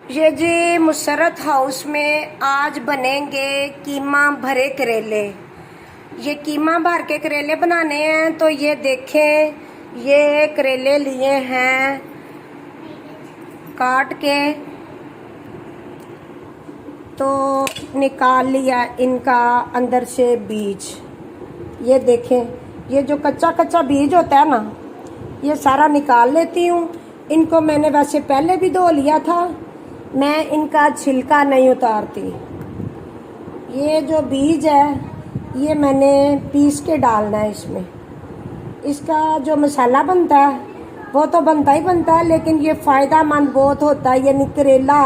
ये जी मुसरत हाउस में आज बनेंगे कीमा भरे करेले। ये कीमा भर के करेले बनाने हैं। तो ये देखें, ये करेले लिए हैं काट के, तो निकाल लिया इनका अंदर से बीज। ये देखें, ये जो कच्चा कच्चा बीज होता है ना, ये सारा निकाल लेती हूँ। इनको मैंने वैसे पहले भी धो लिया था, मैं इनका छिलका नहीं उतारती। ये जो बीज है ये मैंने पीस के डालना है इसमें। इसका जो मसाला बनता है वो तो बनता ही बनता है, लेकिन ये फ़ायदेमंद बहुत होता है। यानी करेला,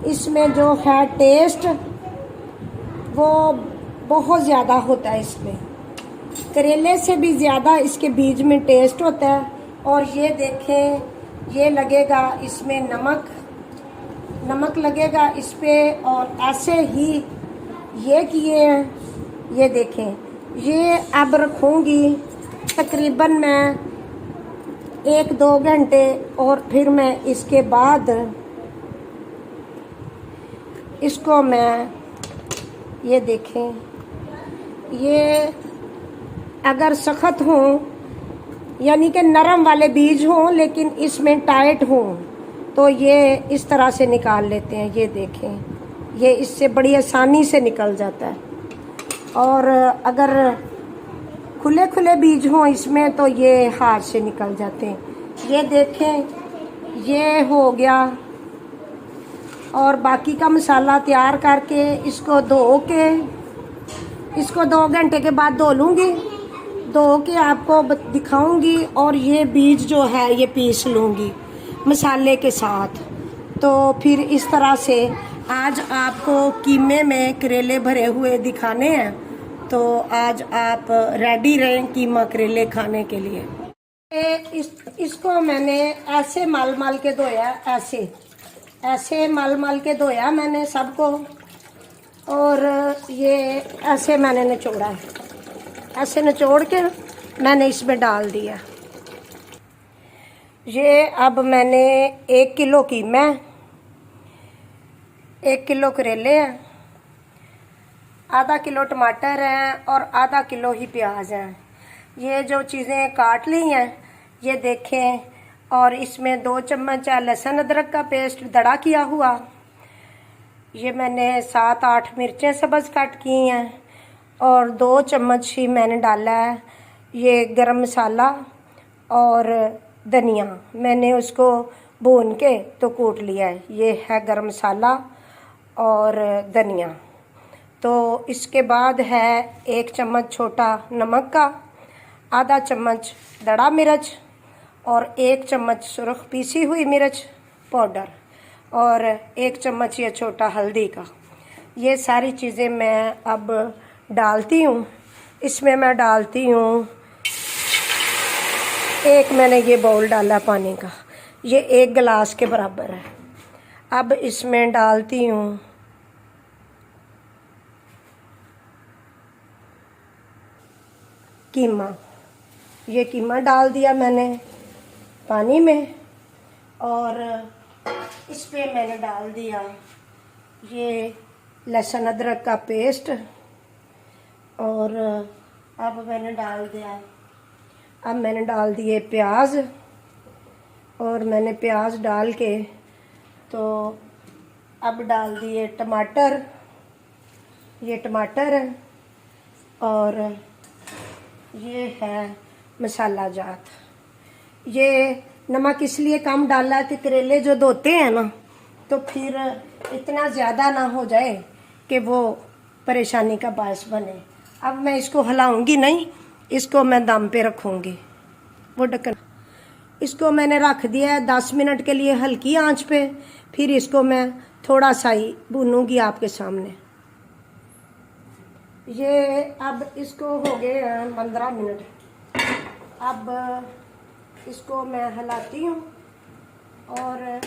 इसमें जो है टेस्ट वो बहुत ज़्यादा होता है। इसमें करेले से भी ज़्यादा इसके बीज में टेस्ट होता है। और ये देखें, ये लगेगा इसमें नमक लगेगा इस पे। और ऐसे ही ये किए हैं। ये देखें, ये अब रखूँगी तकरीबन मैं 1-2 घंटे, और फिर मैं इसके बाद इसको मैं, ये देखें, ये अगर सख्त हों यानी कि नरम वाले बीज हों लेकिन इसमें टाइट हों तो ये इस तरह से निकाल लेते हैं। ये देखें, ये इससे बड़ी आसानी से निकल जाता है। और अगर खुले खुले बीज हों इसमें तो ये हाथ से निकल जाते हैं। ये देखें, ये हो गया। और बाकी का मसाला तैयार करके इसको धो के, इसको 2 घंटे के बाद धो लूँगी। धो के आपको दिखाऊंगी। और ये बीज जो है ये पीस लूँगी मसाले के साथ। तो फिर इस तरह से आज आपको कीमे में करेले भरे हुए दिखाने हैं। तो आज आप रेडी रहें कीमा करेले खाने के लिए। इसको मैंने ऐसे मल के धोया, ऐसे मल के धोया मैंने सबको। और ये ऐसे मैंने निचोड़ा है, ऐसे निचोड़ के मैंने इसमें डाल दिया। ये अब मैंने 1 किलो कीमा, 1 किलो करेले हैं, आधा किलो टमाटर हैं और आधा किलो ही प्याज हैं। ये जो चीज़ें काट ली हैं ये देखें। और इसमें 2 चम्मच लहसुन अदरक का पेस्ट दड़ा किया हुआ। ये मैंने 7-8 मिर्चें सब्ज़ कट की हैं। और 2 चम्मच ही मैंने डाला है ये गरम मसाला और धनिया। मैंने उसको भून के तो कूट लिया है। ये है गरम मसाला और धनिया। तो इसके बाद है 1 चम्मच छोटा नमक का, आधा चम्मच दड़ा मिर्च और 1 चम्मच सुरख पीसी हुई मिर्च पाउडर और 1 चम्मच ये छोटा हल्दी का। ये सारी चीज़ें मैं अब डालती हूँ। इसमें मैं डालती हूँ, एक मैंने ये बाउल डाला पानी का, ये 1 गिलास के बराबर है। अब इसमें डालती हूँ कीमा। ये कीमा डाल दिया मैंने पानी में। और इस पे मैंने डाल दिया ये लहसुन अदरक का पेस्ट। और अब मैंने डाल दिए प्याज। और मैंने प्याज डाल के तो अब डाल दिए टमाटर। ये टमाटर है और ये है मसाला जात। ये नमक इसलिए कम डाला कि करेले जो धोते हैं ना तो फिर इतना ज़्यादा ना हो जाए कि वो परेशानी का बायस बने। अब मैं इसको हिलाऊंगी नहीं, इसको मैं दम पे रखूंगी। वो ढक्कन इसको मैंने रख दिया है 10 मिनट के लिए हल्की आंच पे। फिर इसको मैं थोड़ा सा ही भूनूंगी आपके सामने। ये अब इसको हो गए 15 मिनट। अब इसको मैं हिलाती हूँ। और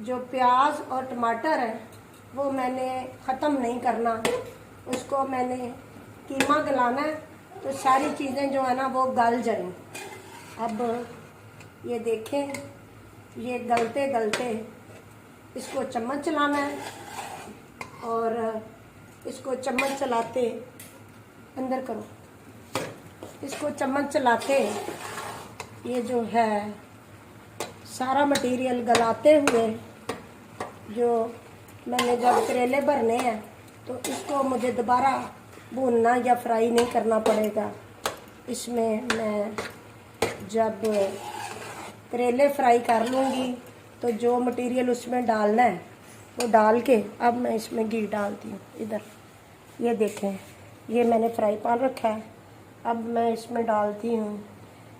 जो प्याज और टमाटर है वो मैंने ख़त्म नहीं करना, उसको मैंने कीमा गलाना है तो सारी चीज़ें जो है ना वो गल जाएं। अब ये देखें, ये गलते गलते इसको चम्मच चलाना है और इसको चम्मच चलाते अंदर करो, इसको चम्मच चलाते ये जो है सारा मटेरियल गलाते हुए, जो मैंने जब करेले भरने हैं तो इसको मुझे दोबारा भूनना या फ्राई नहीं करना पड़ेगा। इसमें मैं जब करेले फ्राई कर लूँगी तो जो मटेरियल उसमें डालना है वो डाल के अब मैं इसमें घी डालती हूँ। इधर ये देखें, ये मैंने फ्राई पैन रखा है, अब मैं इसमें डालती हूँ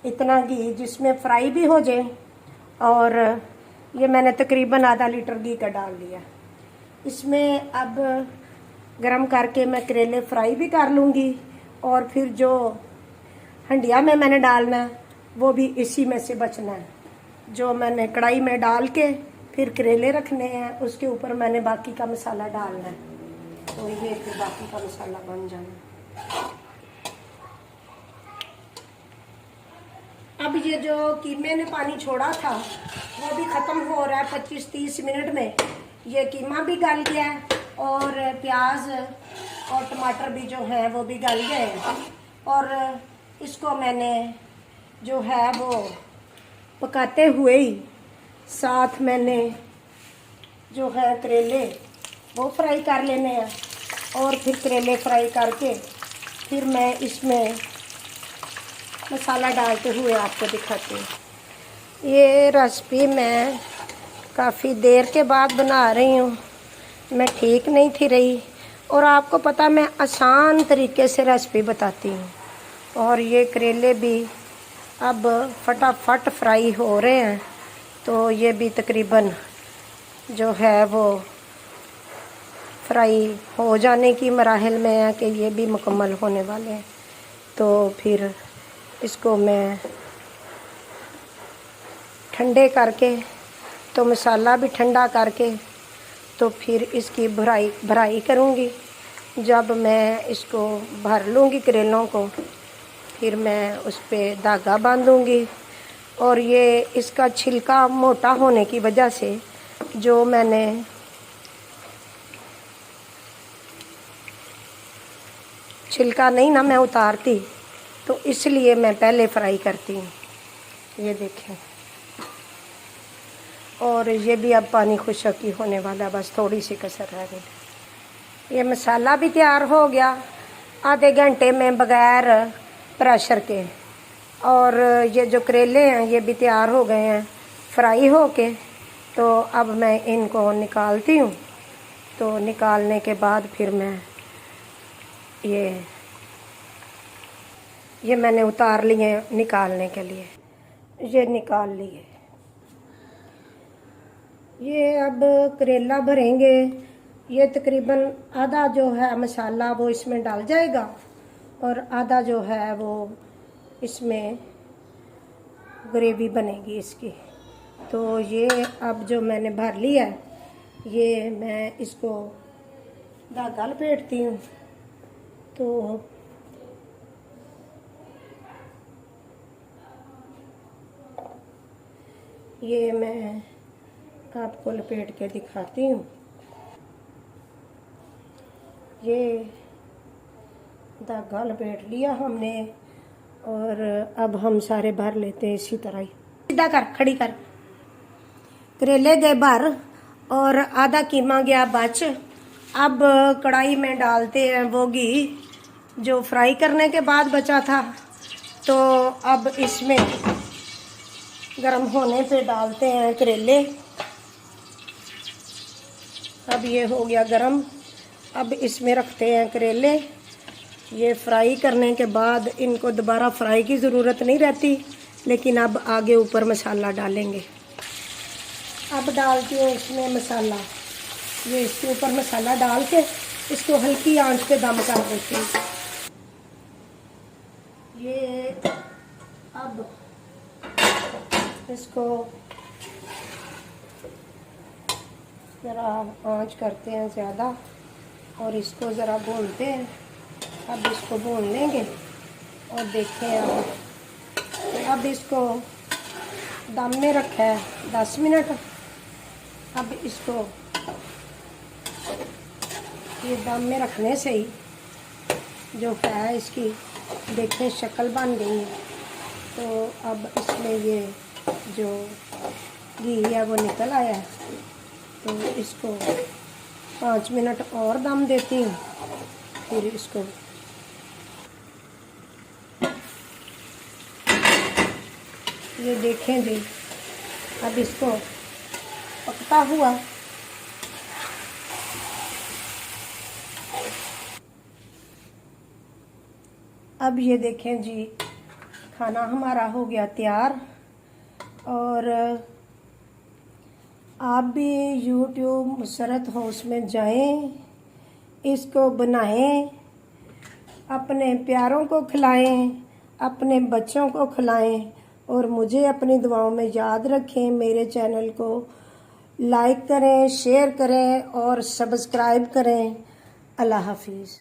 इतना घी जिसमें फ्राई भी हो जाए। और ये मैंने तकरीबन आधा लीटर घी का डाल लिया। इसमें अब गरम करके मैं करेले फ्राई भी कर लूँगी और फिर जो हंडिया में मैंने डालना है वो भी इसी में से बचना है। जो मैंने कढ़ाई में डाल के फिर करेले रखने हैं, उसके ऊपर मैंने बाकी का मसाला डालना है, तो ये फिर बाकी का मसाला बन जाना। अब ये जो कीमे ने पानी छोड़ा था वो भी ख़त्म हो रहा है। 25-30 मिनट में ये कीमा भी गल गया है और प्याज और टमाटर भी जो है वो भी गल गए हैं। और इसको मैंने जो है वो पकाते हुए ही साथ मैंने जो है करेले वो फ्राई कर लेने हैं और फिर करेले फ्राई करके फिर मैं इसमें मसाला डालते हुए आपको दिखाती हूँ। ये रेसिपी मैं काफ़ी देर के बाद बना रही हूँ, मैं ठीक नहीं थी रही और आपको पता मैं आसान तरीके से रेसिपी बताती हूँ। और ये करेले भी अब फटाफट फ्राई हो रहे हैं, तो ये भी तकरीबन जो है वो फ्राई हो जाने की मराहल में है कि ये भी मुकम्मल होने वाले हैं। तो फिर इसको मैं ठंडे करके, तो मसाला भी ठंडा करके तो फिर इसकी भराई करूँगी। जब मैं इसको भर लूँगी करेलों को, फिर मैं उस पर धागा बांधूँगी। और ये इसका छिलका मोटा होने की वजह से जो मैंने छिलका नहीं ना मैं उतारती, तो इसलिए मैं पहले फ्राई करती हूँ। ये देखें, और ये भी अब पानी खुशकी होने वाला, बस थोड़ी सी कसर रह गई। ये मसाला भी तैयार हो गया आधे घंटे में बग़ैर प्रेशर के। और ये जो करेले हैं ये भी तैयार हो गए हैं फ्राई हो के। तो अब मैं इनको निकालती हूँ। तो निकालने के बाद फिर मैं ये मैंने उतार लिए निकालने के लिए, ये निकाल लिए। ये अब करेला भरेंगे। ये तकरीबन आधा जो है मसाला वो इसमें डाल जाएगा और आधा जो है वो इसमें ग्रेवी बनेगी इसकी। तो ये अब जो मैंने भर लिया है, ये मैं इसको धागा लपेटती हूँ। तो ये मैं आपको लपेट के दिखाती हूँ। ये धागा लपेट लिया हमने और अब हम सारे भर लेते हैं इसी तरह ही। सीधा कर, खड़ी कर। करेले गए भर और आधा कीमा गया बच। अब कढ़ाई में डालते हैं वो घी जो फ्राई करने के बाद बचा था। तो अब इसमें गरम होने पे डालते हैं करेले। अब ये हो गया गरम, अब इसमें रखते हैं करेले। ये फ्राई करने के बाद इनको दोबारा फ्राई की ज़रूरत नहीं रहती, लेकिन अब आगे ऊपर मसाला डालेंगे। अब डालती हूँ इसमें मसाला। ये इसके ऊपर मसाला डाल के इसको हल्की आंच पे दम कर देती हूँ। ये अब इसको ज़रा आंच करते हैं ज़्यादा और इसको ज़रा भूनते हैं। अब इसको भून लेंगे और देखें अब इसको दम में रखा है 10 मिनट। अब इसको ये दम में रखने से ही जो है इसकी देखें शक्ल बन गई है। तो अब इसमें ये जो घी है वो निकल आया है। तो इसको 5 मिनट और दम देती हूँ, फिर इसको ये देखें जी। अब इसको पकता हुआ अब ये देखें जी, खाना हमारा हो गया तैयार। और आप भी YouTube मुसरत हाउस में जाएं, इसको बनाएं, अपने प्यारों को खिलाएं, अपने बच्चों को खिलाएं और मुझे अपनी दुआओं में याद रखें। मेरे चैनल को लाइक करें, शेयर करें और सब्सक्राइब करें। अल्लाह हाफिज़।